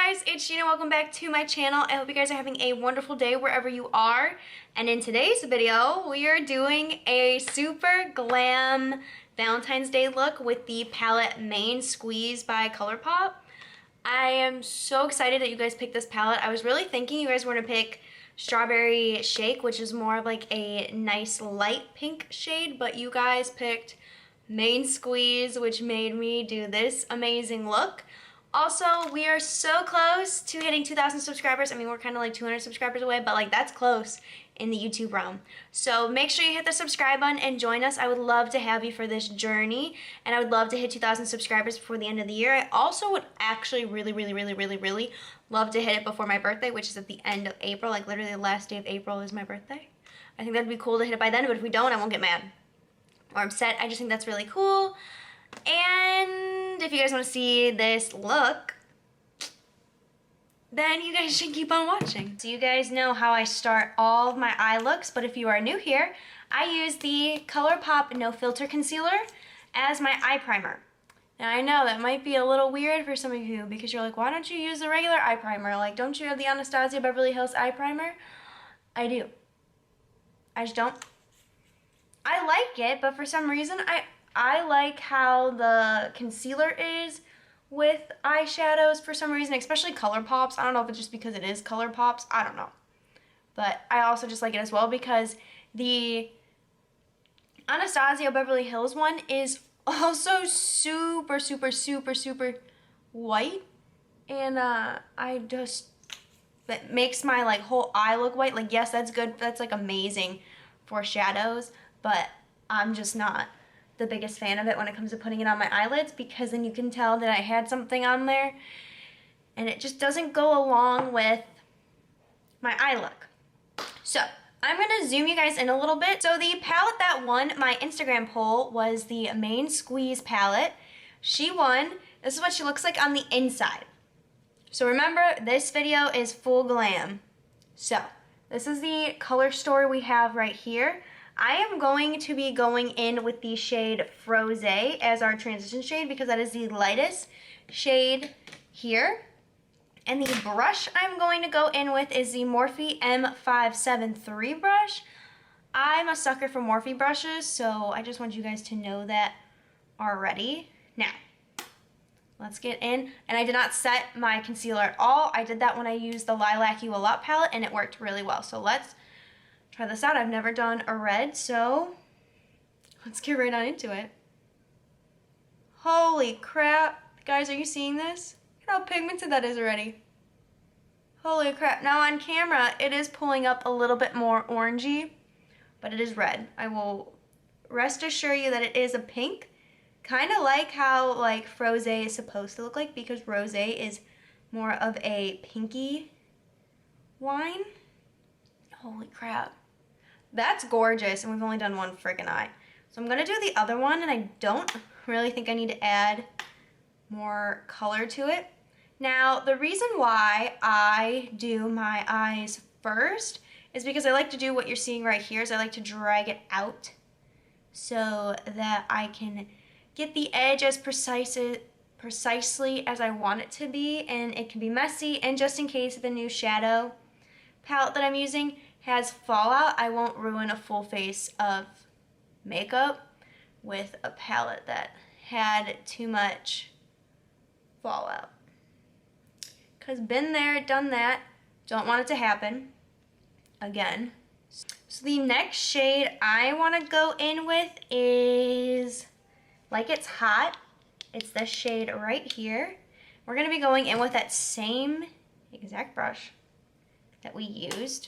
guys, it's Gina. Welcome back to my channel. I hope you guys are having a wonderful day wherever you are. And in today's video, we are doing a super glam Valentine's Day look with the palette Main Squeeze by Colourpop. I am so excited that you guys picked this palette. I was really thinking you guys were going to pick Strawberry Shake, which is more of like a nice light pink shade, but you guys picked Main Squeeze, which made me do this amazing look. Also, we are so close to hitting 2,000 subscribers. I mean, we're kind of like 200 subscribers away, but like that's close in the YouTube realm. So make sure you hit the subscribe button and join us. I would love to have you for this journey, and I would love to hit 2,000 subscribers before the end of the year. I also would actually really love to hit it before my birthday, which is at the end of April. Like literally the last day of April is my birthday. I think that'd be cool to hit it by then, but if we don't, I won't get mad or upset. I just think that's really cool. And if you guys want to see this look, then you guys should keep on watching. So you guys know how I start all of my eye looks, but if you are new here, I use the Colourpop No Filter Concealer as my eye primer. Now I know that might be a little weird for some of you because you're like, why don't you use the regular eye primer? Like, don't you have the Anastasia Beverly Hills eye primer? I do. I just don't. I like it, but for some reason, I like how the concealer is with eyeshadows for some reason, especially Colourpop's. I don't know if it's just because it is Colourpop's. I don't know. But I also just like it as well because the Anastasia Beverly Hills one is also super white. And that makes my like whole eye look white. Like, yes, that's good. That's like amazing for shadows, but I'm just not the biggest fan of it when it comes to putting it on my eyelids, because then you can tell that I had something on there and it just doesn't go along with my eye look. So I'm gonna zoom you guys in a little bit. So the palette that won my Instagram poll was the Main Squeeze palette. She won. This is what she looks like on the inside. So remember, this video is full glam. So this is the color story we have right here. I am going to be going in with the shade Froze as our transition shade because that is the lightest shade here. And the brush I'm going to go in with is the Morphe M573 brush. I'm a sucker for Morphe brushes, so I just want you guys to know that already. Now, let's get in. And I did not set my concealer at all. I did that when I used the Lilac You A Lot palette, and it worked really well. So let's try this out. I've never done a red, so let's get right on into it. Holy crap. Guys, are you seeing this? Look how pigmented that is already. Holy crap. Now on camera, it is pulling up a little bit more orangey, but it is red. I will rest assure you that it is a pink. Kind of like how like Froze is supposed to look like, because Rose is more of a pinky wine. Holy crap. That's gorgeous, and we've only done one freaking eye. So I'm going to do the other one, and I don't really think I need to add more color to it. Now, the reason why I do my eyes first is because I like to do what you're seeing right here, is I like to drag it out so that I can get the edge as precisely as I want it to be, and it can be messy. And just in case the new shadow palette that I'm using has fallout, I won't ruin a full face of makeup with a palette that had too much fallout. Because been there, done that. Don't want it to happen again. So the next shade I want to go in with is Like It's Hot. It's this shade right here. We're going to be going in with that same exact brush that we used.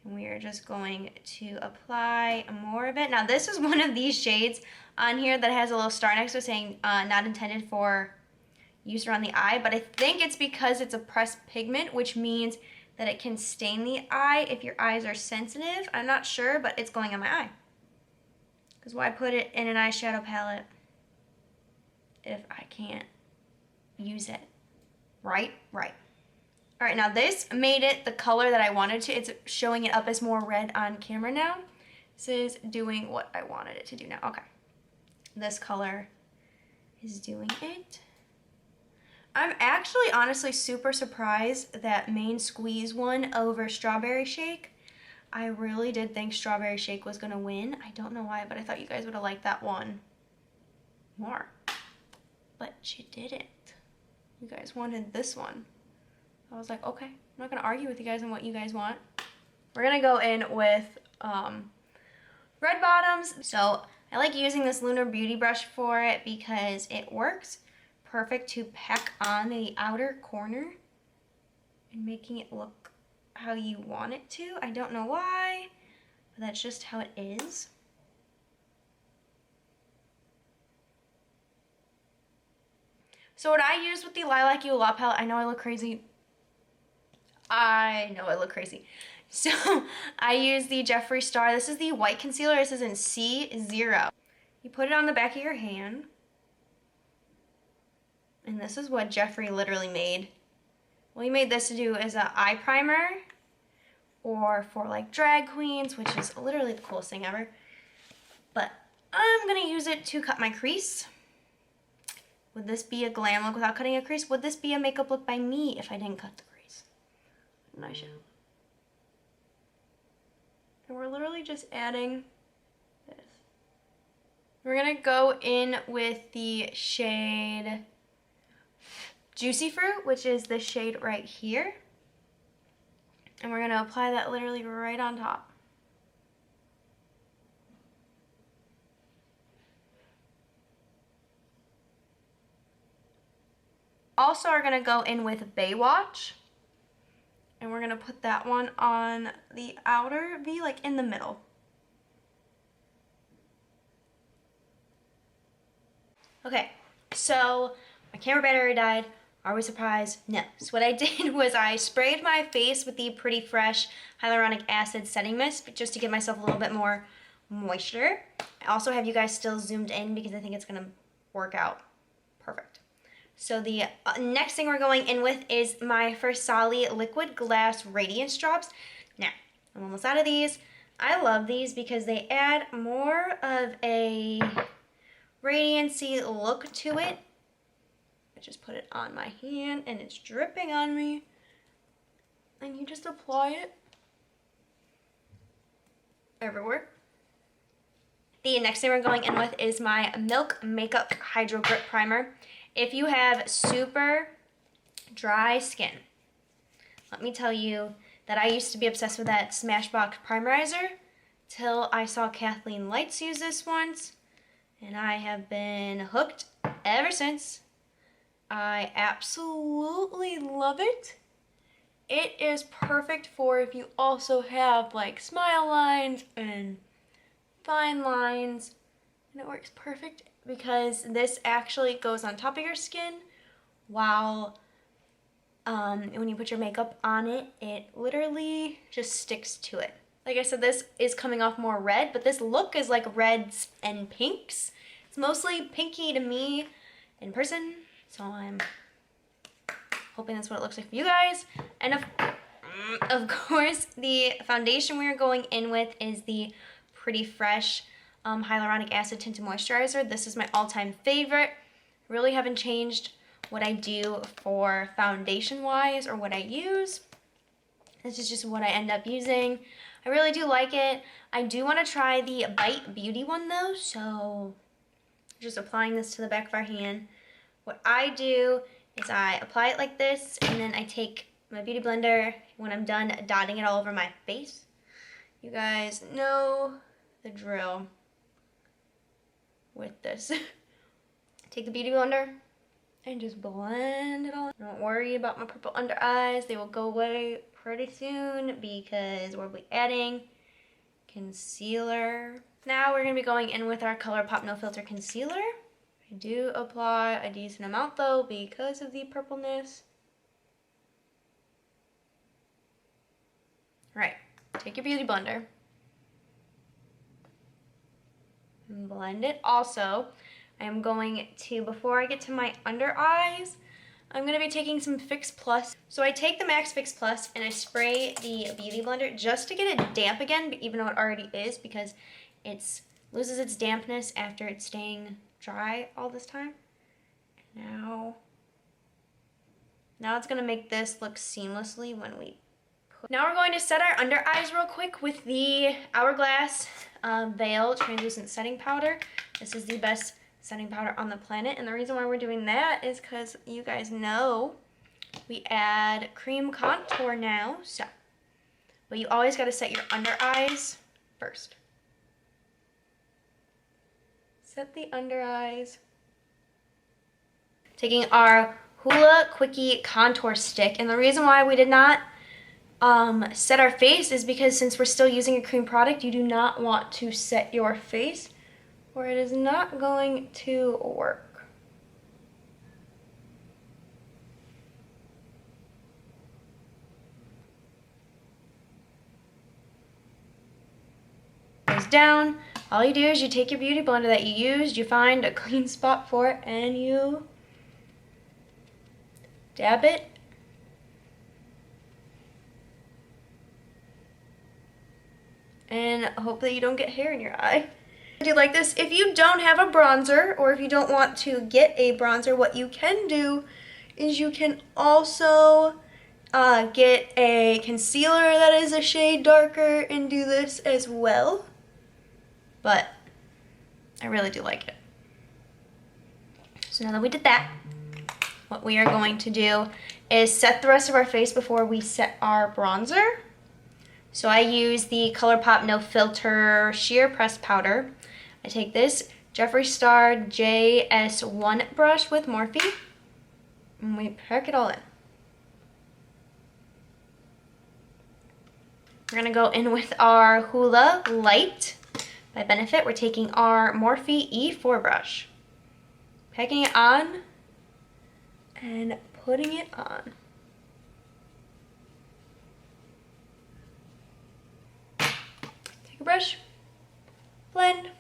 And we are just going to apply more of it. Now this is one of these shades on here that has a little star next to it saying not intended for use around the eye, but I think it's because it's a pressed pigment, which means that it can stain the eye if your eyes are sensitive. I'm not sure, but it's going on my eye. Because why put it in an eyeshadow palette if I can't use it? Right? Right. All right, now this made it the color that I wanted to. It's showing it up as more red on camera now. This is doing what I wanted it to do now. Okay. This color is doing it. I'm actually honestly super surprised that Main Squeeze won over Strawberry Shake. I really did think Strawberry Shake was gonna win. I don't know why, but I thought you guys would have liked that one more. But she didn't. You guys wanted this one. I was like, okay, I'm not gonna argue with you guys on what you guys want. We're gonna go in with red bottoms. So I like using this Lunar Beauty brush for it because it works perfect to pack on the outer corner and making it look how you want it to. I don't know why, but that's just how it is. So what I used with the Lilac You Lot palette, I know I look crazy. So I use the Jeffree Star. This is the white concealer. This is in C0. You put it on the back of your hand. And this is what Jeffree literally made. What he made this to do is an eye primer, or for like drag queens, which is literally the coolest thing ever. But I'm gonna use it to cut my crease. Would this be a glam look without cutting a crease? Would this be a makeup look by me if I didn't cut the crease? Nice show. And we're literally just adding this. We're gonna go in with the shade Juicy Fruit, which is the shade right here. And we're gonna apply that literally right on top. Also, we're gonna go in with Baywatch. And we're gonna put that one on the outer V, like in the middle. Okay, so my camera battery died. Are we surprised? No. So what I did was I sprayed my face with the Pretty Fresh Hyaluronic Acid Setting Mist just to give myself a little bit more moisture. I also have you guys still zoomed in because I think it's gonna work out perfect. So the next thing we're going in with is my Versali Liquid Glass Radiance Drops. Now, I'm almost out of these. I love these because they add more of a radiancy look to it. I just put it on my hand and it's dripping on me. And you just apply it everywhere. The next thing we're going in with is my Milk Makeup Hydro Grip Primer. If you have super dry skin, let me tell you that I used to be obsessed with that Smashbox Primerizer till I saw Kathleen Lights use this once, and I have been hooked ever since. I absolutely love it. It is perfect for if you also have like smile lines and fine lines, and it works perfect because this actually goes on top of your skin while when you put your makeup on it, it literally just sticks to it. Like I said, this is coming off more red, but this look is like reds and pinks. It's mostly pinky to me in person, so I'm hoping that's what it looks like for you guys. And of course, the foundation we're going in with is the Pretty Fresh Hyaluronic Acid Tinted Moisturizer. This is my all-time favorite. Really haven't changed what I do for foundation-wise or what I use. This is just what I end up using. I really do like it. I do want to try the Bite Beauty one though, so just applying this to the back of our hand. What I do is I apply it like this, and then I take my beauty blender when I'm done dotting it all over my face. You guys know the drill with this. Take the beauty blender and just blend it all. Don't worry about my purple under eyes. They will go away pretty soon because we'll be adding concealer. Now we're going to be going in with our Colourpop No Filter Concealer. I do apply a decent amount though because of the purpleness. Right, take your beauty blender and blend it. Also, I am going to, before I get to my under eyes, I'm going to be taking some Fix Plus. So I take the MAC Fix Plus and I spray the beauty blender just to get it damp again, even though it already is, because it loses its dampness after it's staying dry all this time. Now Now it's gonna make this look seamlessly when we put. Now we're going to set our under eyes real quick with the Hourglass Veil Translucent Setting Powder. This is the best setting powder on the planet, and the reason why we're doing that is because you guys know we add cream contour now, so. But you always gotta set your under eyes first. Set the under eyes. Taking our Hoola Quickie Contour Stick, and the reason why we did not set our face is because since we're still using a cream product, you do not want to set your face or it is not going to work. Goes down. All you do is you take your beauty blender that you used, you find a clean spot for it, and you dab it. And hope that you don't get hair in your eye. I do like this. If you don't have a bronzer, or if you don't want to get a bronzer, what you can do is you can also get a concealer that is a shade darker and do this as well. But I really do like it. So now that we did that, what we are going to do is set the rest of our face before we set our bronzer. So I use the Colourpop No Filter Sheer Pressed Powder. I take this Jeffree Star JS1 brush with Morphe, and we pack it all in. We're gonna go in with our Hoola Light by Benefit. We're taking our Morphe E4 brush, packing it on, and putting it on. Take a brush, blend.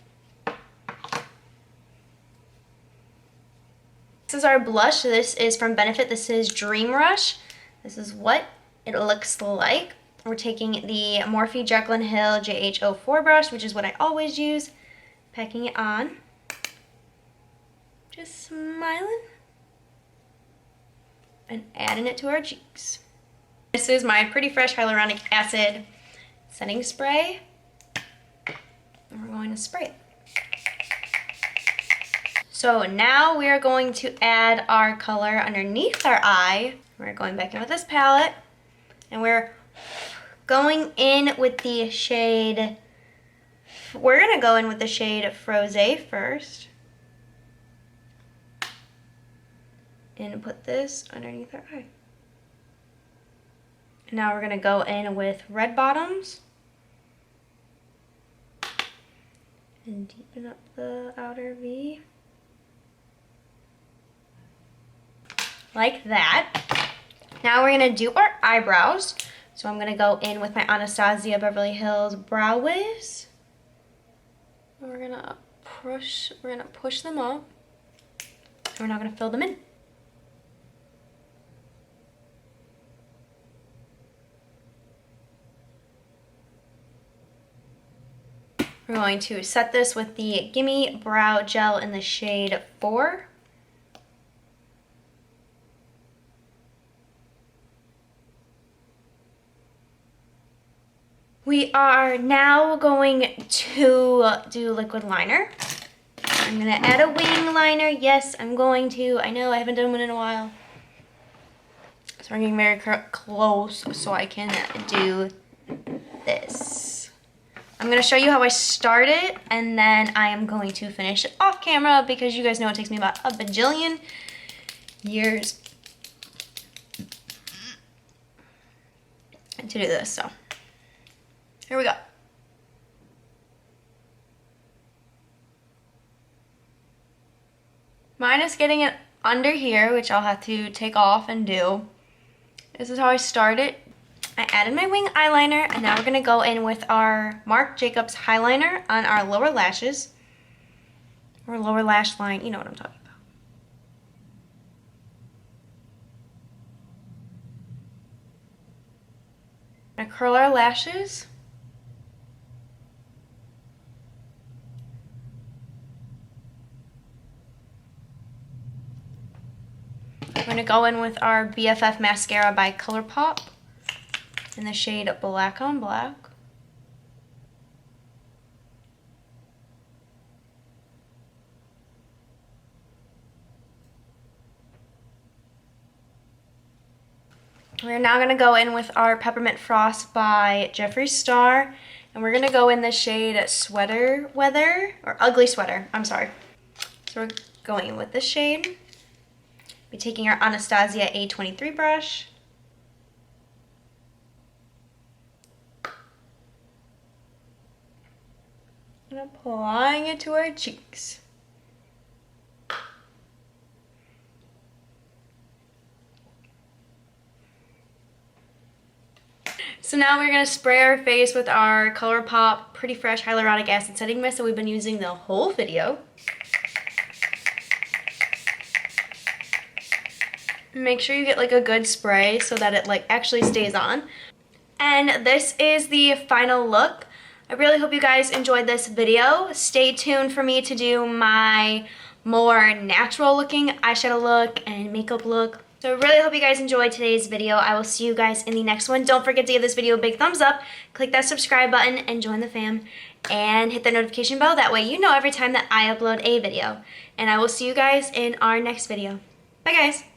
This is our blush. This is from Benefit. This is Dream Rush. This is what it looks like. We're taking the Morphe Jekyll & Hill JH04 brush, which is what I always use, packing it on. Just smiling. And adding it to our cheeks. This is my Pretty Fresh Hyaluronic Acid setting spray. And we're going to spray it. So now we are going to add our color underneath our eye. We're going back in with this palette, and we're going in with the shade, we're gonna go in with the shade Frosé first. And put this underneath our eye. And now we're gonna go in with red bottoms. And deepen up the outer V. Like that. Now we're gonna do our eyebrows. So I'm gonna go in with my Anastasia Beverly Hills Brow Wiz. We're gonna push them up. And we're now gonna fill them in. We're going to set this with the Gimme Brow Gel in the shade 4. We are now going to do liquid liner. I'm gonna add a wing liner. Yes, I'm going to. I know I haven't done one in a while. So we're getting very close so I can do this. I'm gonna show you how I start it, and then I am going to finish it off camera because you guys know it takes me about a bajillion years to do this, so. Here we go. Mine is getting it under here, which I'll have to take off and do. This is how I start it. I added my wing eyeliner, and now we're gonna go in with our Marc Jacobs highliner on our lower lashes, or lower lash line, you know what I'm talking about. I'm gonna curl our lashes. I'm I'm going to go in with our BFF mascara by Colourpop in the shade Black on Black. We're now going to go in with our Peppermint Frost by Jeffree Star. And we're going to go in the shade Sweater Weather, or Ugly Sweater, I'm sorry. So we're going in with this shade. We're taking our Anastasia A23 brush. And applying it to our cheeks. So now we're going to spray our face with our Colourpop Pretty Fresh Hyaluronic Acid Setting Mist that we've been using the whole video. Make sure you get like a good spray so that it like actually stays on. And this is the final look. I really hope you guys enjoyed this video. Stay tuned for me to do my more natural looking eyeshadow look and makeup look. So I really hope you guys enjoyed today's video. I will see you guys in the next one. Don't forget to give this video a big thumbs up, click that subscribe button, and join the fam. And hit the notification bell. That way you know every time that I upload a video. And I will see you guys in our next video. Bye guys!